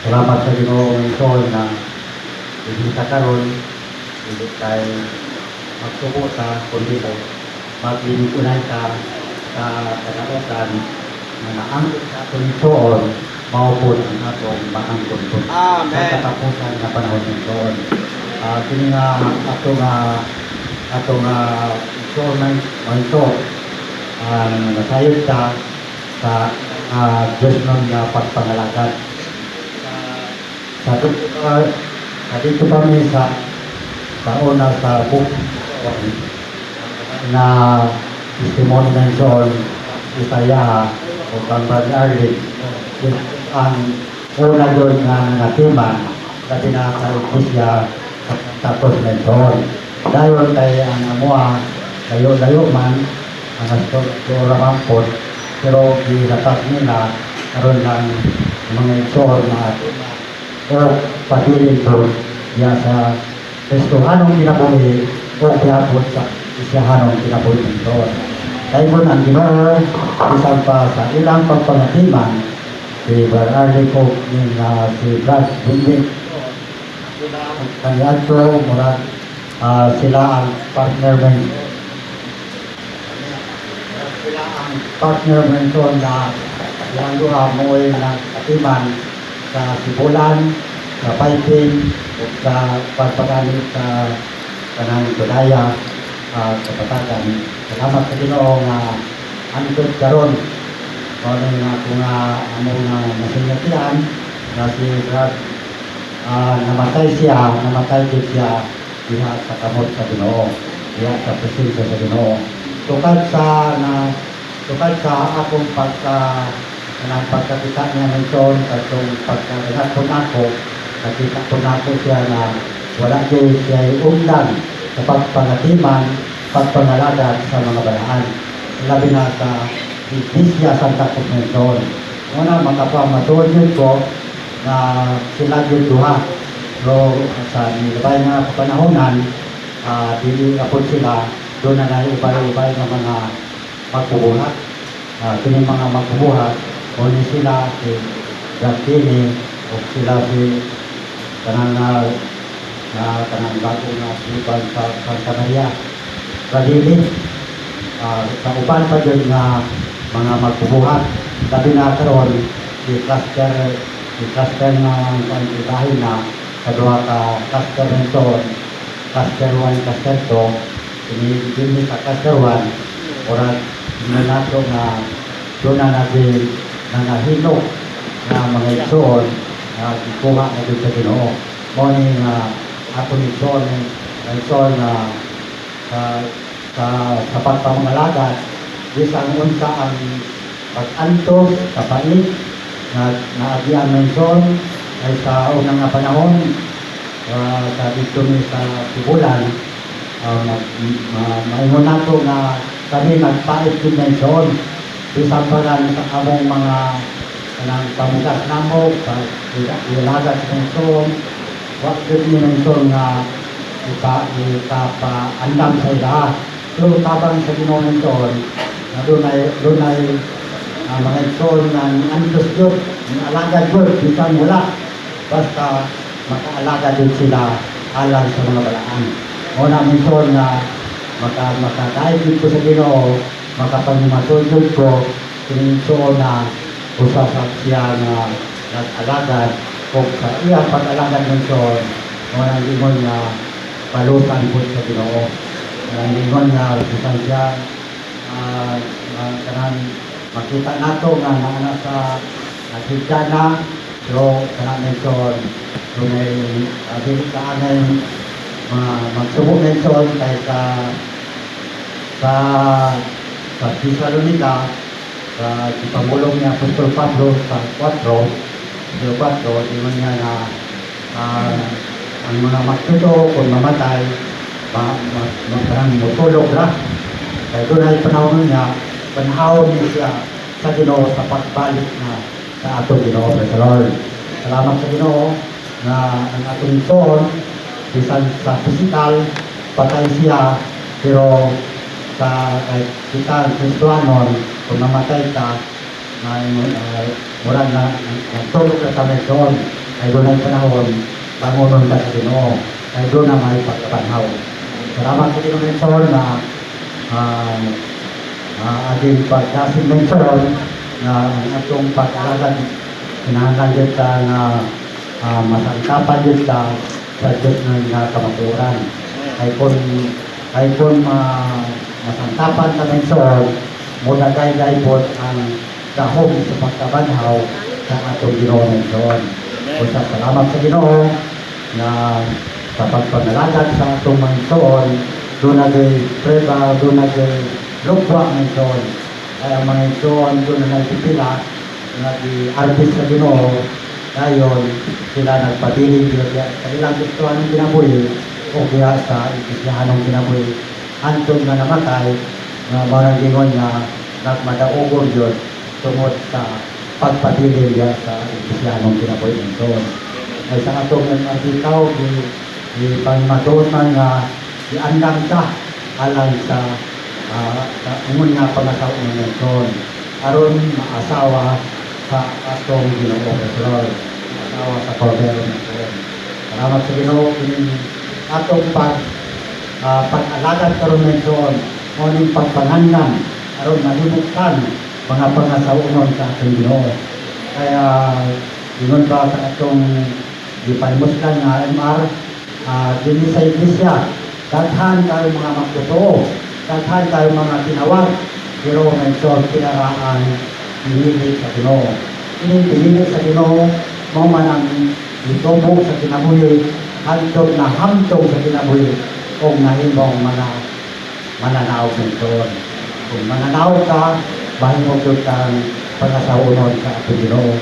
Salamat sa Ginoo ng Sol na hindi ka karon, hindi tayo magsuko sa kundi mo. Maglilipunay ka sa kalautan na naangkot sa atong Sol, maupod ang atong maangkot po. Sa Amen. katapusan na panahon ng Sol. Kini nga atong Sol ng Sol, nasayod ka sa Diyos ng pagpangalagan. Sa dito kami sa una sa book na testimony ng Sol, Isaiah o Brother Arlen. Ang una doon na natiman sa binasa Iglesia tapos ng Sol. Dahil kay ang amua, layo-layo man, ang astor ramampot, pero gilatas nila karon lang mga Sol na o pagilin ko diya sa Kristohanong kinabuhi o kiyapot sa Isihanong kinabuhi ng Diyos. Dahil mo ang Ginoo, isang pa sa ilang pagpangatiman, si Brother Arlen ko si Brad Bundik, kanyan ko, murag sila ang partner mentor na yung luha mo ay nagkatiman sa sibulan, sa piping, o sa pagpagamit sa kanang budaya, sa patagan. Salamat sa Ginoo nga andot karon. Kung nga kung among nasinatian na si Brad namatay din siya diha sa kamot sa Ginoo, diha sa presensya sa Ginoo. Tukad sa akong pagkakita niya ng Son, katong pagkakagat po nako, nakita po nako siya na wala din siya undan sa pagpangatiman, pagpangalagat sa mga balaan. Labi na sa Iglesia Santa Cruz ng Son. Una, makapamatuod yun ko na sila yun duha. So, sa nilabay na panahonan, dili kapon sila, doon na naibay-ibay ng mga magbubuhat. Kini mga magbubuhat, o sila si Gantini, o sila si kanang bago na sipan sa Santa Maria. Kadili, sa upan pa dyan nga mga magbubuhat. Sabi na karon si cluster na ang ibahin na sa duha ka cluster ng Son, cluster 1, cluster 2, ini sa cluster 1, oras minato na doon na natin nangahino na mga igsoon na ikuha na doon sa Ginoo. Morning ako ni Son na sa pagpamalagat, isang unsa ang pag-antos, kapait, na naagian ng Son ay sa unang nga panahon, sa dito ni sa Sibulan, maingon nato na kami nagpait din ng Son. Isang pa lang sa among mga pamugas namo, sa ilagat ng Son, wag din ng Son na ipaandam sa ila. So, tabang sa Ginoo ng Son, na doon ay mga Son na antos yun, alagad yun, bisan wala. Basta makaalaga din sila alang sa mga balaan. Una ng Son na makadahil dito sa Ginoo, makapangimatulog ko, sininso na usasap siya na nag-alagad o sa iyang pag-alagad ng Son, mga lingon na palutan po sa Ginoo. Mga lingon na usasan siya, makita nato nga naana sa higdana, pero kanang ng Son, kung may abilitaan na yung magsubok ng Son kay sa Thessalonica, sa ipamulong niya Apostol Pablo sa 4, di man niya na ang mga magtuto kung mamatay, matulog na. Kaya doon ay panahon niya siya sa Ginoo sa pagbalik na sa atong Ginoo. Praise the Lord. Salamat sa Ginoo na ang atong Son, bisan sa physical, patay siya, pero sa kita Kristohanon, kung namatay ka, murag na nagtulog ka sa Meson. ay doon ay panahon, pangunon ka sa Ginoo, ay doon na may pagkapanhaw. Salamat sa Ginoo mentor na ating pagkasin mentor na ang atong pag-alagan kinahanglan yun ka na masangkapan yun ka sa Diyos ng kamaturan. Ay kung masangkapan ka mentor, mula gay po ang dahong sa pagkabanhaw sa atong Ginoo mentor. Kung salamat sa Ginoo na sa pagpanalagad sa atong mentor, doon nagay preba, doon nagay lugwa mentor. Ay ang mga mentor doon na nagpipila, nag-artist sa Ginoo, ngayon sila nagpabiling kanilang gustuhan ng kinabuhi o kaya sa itisyahan ng kinabuhi. Antong na namatay, na marang gingon na nagmadaugol yun tungod sa pagpabiling sa itisyahan ng kinabuhi mentor. Ay sa atong nag-artikaw, di pangmatutan nga iandang ka alang sa ungon nga pangasaw ng mentor. Aron maasawa sa atong Ginoo Lord, asawa sa Cordero mentor. Salamat sa Ginoo kining atong pag-alagad karon mentor, moning pagpanangan aron mahimutkan mga pangasawon sa atong Ginoo. Kaya ingon ba sa atong gipahimuskan nga MR dinhi sa iglesia, daghan kayo mga magtotoo, daghan kayo mga tinawag, pero mentor kinaraan pinili sa Ginoo. Ining pinili sa Ginoo, mao man ang itubog sa kinabuhi, hantod na hamtong sa kinabuhi, o nahimong mga mananaw mentor. Kung mananaw ka, mahimog kang pangasawunon sa atong Ginoo,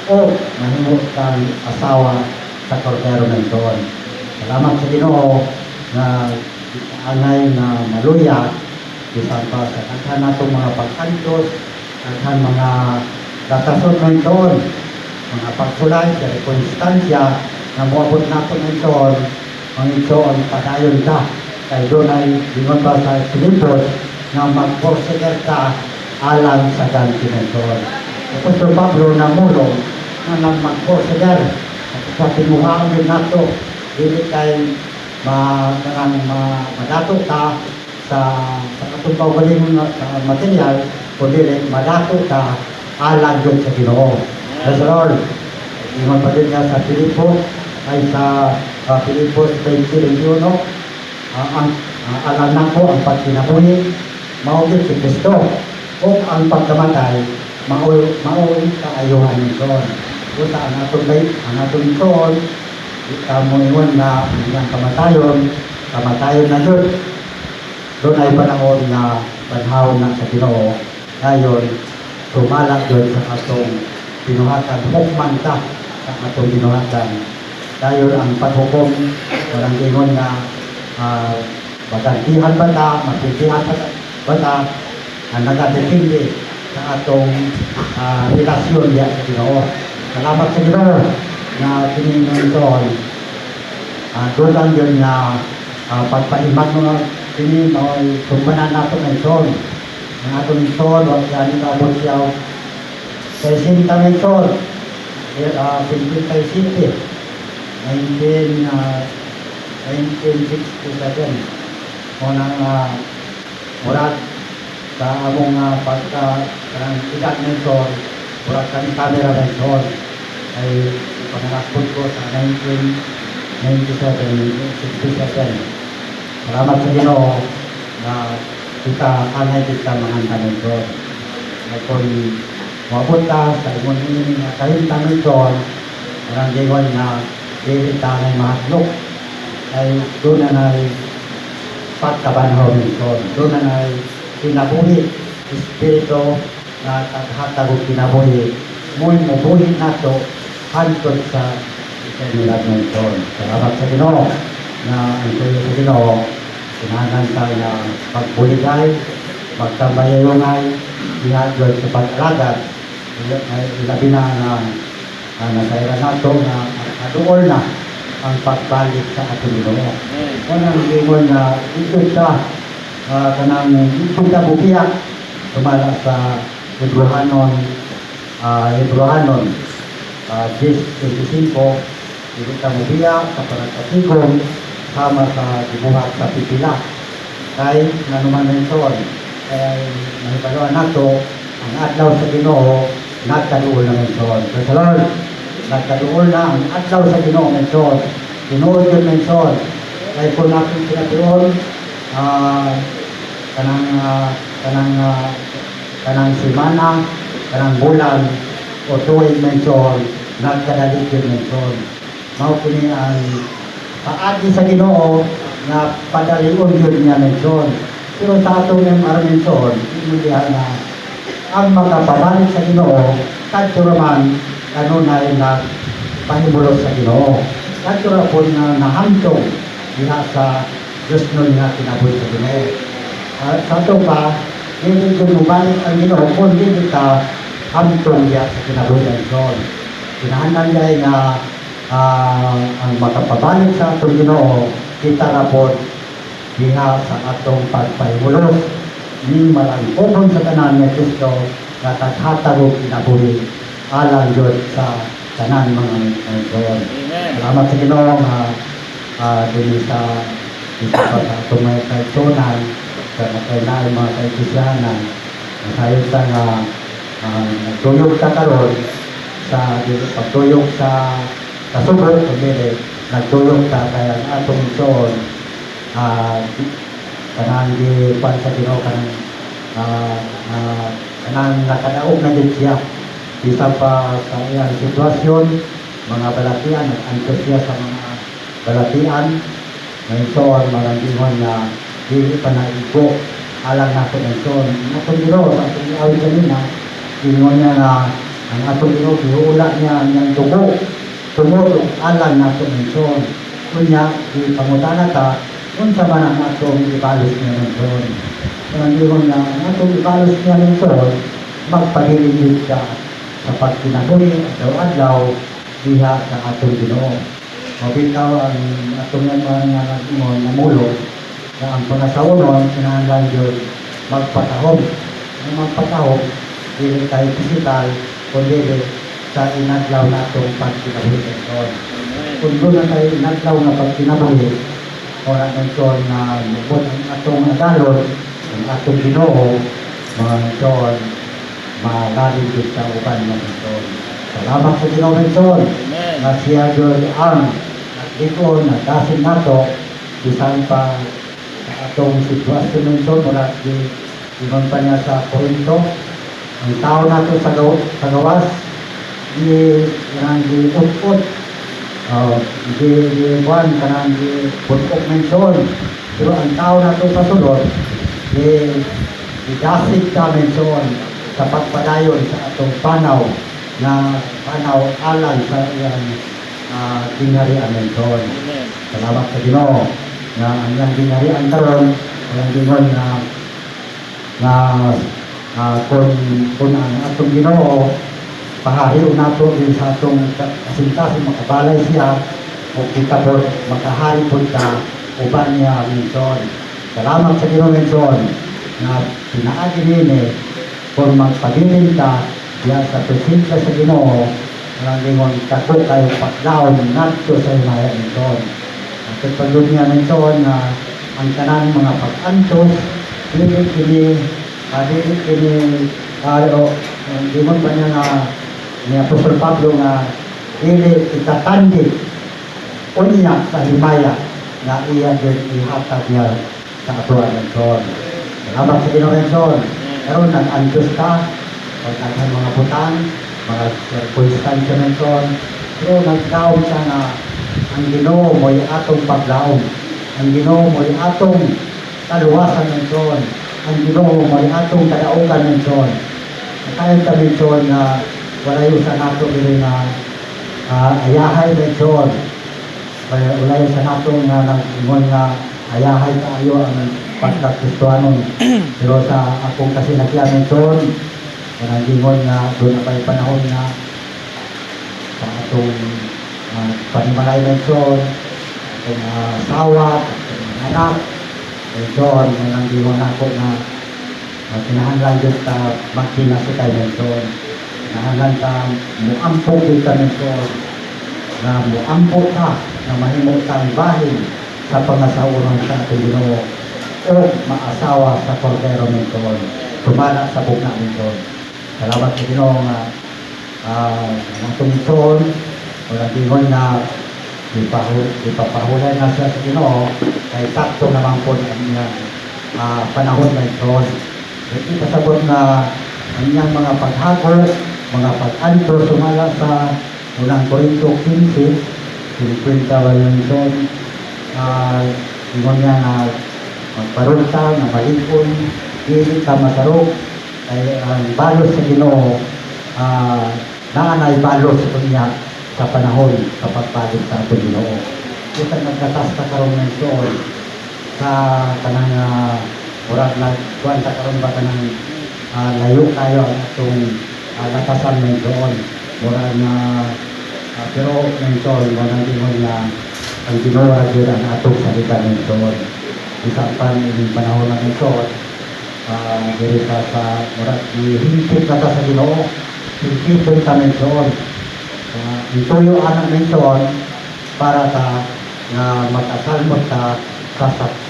o mahimog kang asawa sa Cordero mentor. Salamat sa Ginoo na anay na maluya bisan pa sa daghan natong mga pagkantos, daghan mga datason mentor, mga pagsulay sa rekonstansya na moabot nato mentor, ang ito padayon ka kay doon ay dingon pa sa Filipos na mag-consider ka alang sa ganti mentor. Apostol Pablo na mulong na mag-consider at tinuhaan din nato dili kay madato ka sa atong kaugalingon sa material, kundi madato ka alang yun sa Ginoo. Praise the Lord. Ingon pa din nga sa Filipos, ay sa Filipos 20:21, ang alam na ko ang pagkinabuhi, maugit si Kristo, o ang pagkamatay, maugit ka ayuhan nito. O sa ang atong itoon, ikamuingon na ang kamatayon na yun. Doon ay panahon na panahon na sa Ginoo. Ngayon, tumalak yun sa atong pinuhatan. Hukman ka sa atong pinuhatan. Ngayon, ang paghukom, walang ingon na magantihan ba ta, magbitihan ba ta, ang nagatitindi sa atong relasyon niya sa Ginoo. Salamat sa Ginoo na tinignan doon. Doon lang yun na pagpaliman mo kini ay tumbanan nato ng son. Ang atong son, wag yan ikabot siya sa isinta ng son. 1967 unang murag sa among pagka-karang edad ng son, murag kami kamera ng son ay pangalakot ko sa 1967. Salamat sa Ginoo na kita kanay kita mga mentor. Ay kung mabot ka sa imong ini nga kahintang mentor, parang gingon na dili tanay mahaslok ay doon na pagkabanhaw mentor. Doon na kinabuhi espiritu na taghatag og kinabuhi. Mo'y mabuhi nato hantod sa itinulad mentor. Salamat sa Ginoo na ang tuyo sa Ginoo, kinahanglan tayo na pagbuligay, magtambayayungay, ihagod sa pag-alagad, ilabi na nasayra nato na aduol na ang pagbalik sa ating Ginoo. Unang gingon na ito sa kanang itong kabukiyak, tumala sa Hebrewanon 10-25, hindi ka mubiya sa panagpatigong sama sa gibuhat sa pipila. Kay nanuman menson, kay nahibaluan nato, ang adlaw sa Ginoo, nagkaduol na menson. Praise the Lord, nagkaduol na ang adlaw sa Ginoo menson. Tinuod yun menson. Kay kung natin pinatuon, kanang simana, kanang bulan, o tuwing menson, nagkadalit yun menson. Mao kini ang paagi sa Ginoo na padalion yun niya menson. Pero sa atong MR menson, hindi na ang magpabalik sa Ginoo, kadto raman kanunay na pahimulos sa Ginoo. Kadto ra po na nahantong diha sa gusto niya kinabuhi sa Ginoo. Sa ato pa, hindi ko mabalik ang Ginoo kung hindi ka hantong diha sa kinabuhi sa Ginoo. Kinahanglan niya na ang makapabalik sa atong Ginoo, kita na po diha sa atong pagpahimulos ni malangkobon sa tanan ni Kristo na taghatagog kinabuhi alang Diyos sa tanan mga Panginoon. Salamat sa Ginoo nga dili sa atong mga kaigsunan sa kailangan mga kaigsunan sayod sa nga nagtuyog sa karon sa pagtuyog sa kasubok kundi nagtuyog sa kaya atong soon kanang di pan sa Ginoo kanang nakadaog na din siya isa pa sa iyang sitwasyon mga balatian nag-antusiya sa mga balatian ngayon soon maraming na dili pa na igo alang nato ng soon atong Ginoo sa atong awit kanina ingon niya na ang atong Ginoo giula niya ang dugo tumulong alang nato ng soon kunya di pangutana ta unsa man ang atong ibalos niya ng soon ang ingon na ang atong ibalos niya ng soon magpadiligid ka sa pagkinabuhi adlaw-adlaw diha sa atong Ginoo. Mabitaw ang atong mga namulong na ang panasawon kinahanglan Diyos magpatahog. Ang magpatahog dili tayo physical kundi sa inadlaw na atong pagkinabuhi ng soon. Kung doon na tayo inadlaw na pagkinabuhi o na menson na lubot ang atong nagalon ang atong Ginoo mga menson magaling din sa uban ng menson. Salamat sa Ginoo menson na siya Diyos ang naglikon na dasin nato bisan pa sa atong sitwasyon menson mula di iman pa niya sa Korinto ang tao nato sa gawas di ut-ut di buwan kanang di putok menson pero ang tao nato sa sulod di dasig ka menson sa pagpadayon sa atong panaw na panaw alang sa iyang dinarian menson. Salamat sa Ginoo na ang iyang dinarian karon ang gingon na kung ang atong Ginoo pahariw nato din sa atong kasintasin makabalay siya o kita po makahari po ka uban niya menson. Salamat sa Ginoo menson na pinaagi nini kung magpabilin ka diya sa presensya sa Ginoo ang lingon kako kayo patlaon ngadto sa himaya menson. At pagpagod niya menson na ang kanang mga pag-antos dili kini gingon pa niya na ni Apostol Pablo nga dili itatandi unya sa himaya na iya din ihatag niya sa atuan menson. Salamat sa Ginoo menson. Karon nag-antos ka pagkakang mga butang mga circumstance menson pero nagkaon siya na ang Ginoo mo'y atong paglaom ang Ginoo mo'y atong kaluwasan menson ang Ginoo mo'y atong kadaugan menson kaya ka menson na walay sa nato dili na ayahay menson walay sa nato nga nag-ingon nga ayahay kaayo ang pagkakristuanon pero sa akong kasinakyan menson kanang gingon nga doon na pa'y panahon nga sa atong panimalay menson atong sawat atong anak menson kanang gingon ako na kinahanglan dyan ka magkinasukay menson Nahangan ka, muampo kita nito, na muampo ka, na mahimong kang bahin sa pangasauran sa ating Ginoo o maasawa sa kordero nito, tumala sa bukna nito. Salamat sa Ginoo nga ang tungtol o natingon na ipapahulay na siya sa Ginoo kay sakto naman po ang iyang panahon na ito. Ito pasabot na ang iyang mga paghagos, mga pag-anto sumala sa unang Korinto 15, 50 walang ito, ingon niya na magparunta, na malipon, hindi ka masarok, ay ang balos sa Ginoo, naanay balos sa kanya sa panahon sa pagpalit sa ating Ginoo. Kita nagkatas ka karoon ng doon sa kanang murag na kuwan sa karoon ba kanang layo kayo ang itong latasan ng doon. Murag na pero ng doon, walang tingol na ang Ginoo yun ang atong salita ng doon. Isa pa ng panahon ng doon, diri ka sa murag hihintip ka sa Ginoo, hihintip ka ng doon. Ituyo anak ng doon para ka na magkasalmot ka sa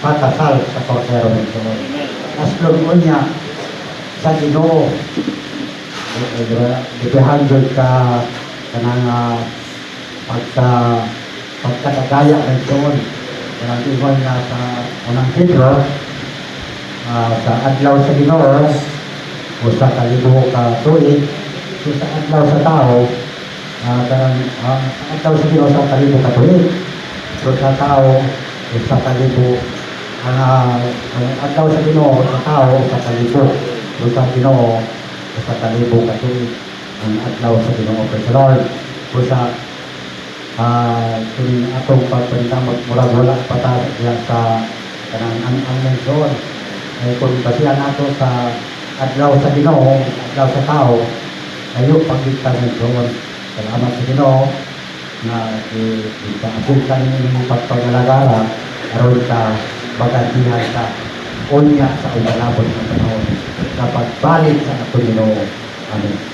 pagkasal sa kordero ng doon. Aslong niya sa Ginoo, ipihandod ka kanang pagkakagaya ng doon. Walang tingol na sa unang Pedro, sa adlaw sa Ginoo, o sa kalibo ka tuig, o sa adlaw sa tao, adlaw sa Ginoo sa kalibo ka tuig, o sa tao, o sa kalibo, ang adlaw sa Ginoo sa tao, o sa kalibo, o sa Ginoo, o sa kalibo ka tuig, ang adlaw sa Ginoo. Praise the Lord. O sa kung atong pagpanitamot murag wala pata sa kanang ang mention ay kung basihan nato sa adlaw sa Ginoo, adlaw sa tao, ayo pagkita ng doon. Salamat sa Ginoo na ipaabutan ng pagpagalagala aron ka bagantihan ka unya sa umalabot ng panahon sa pagbalik sa atong Ginoo. Amen.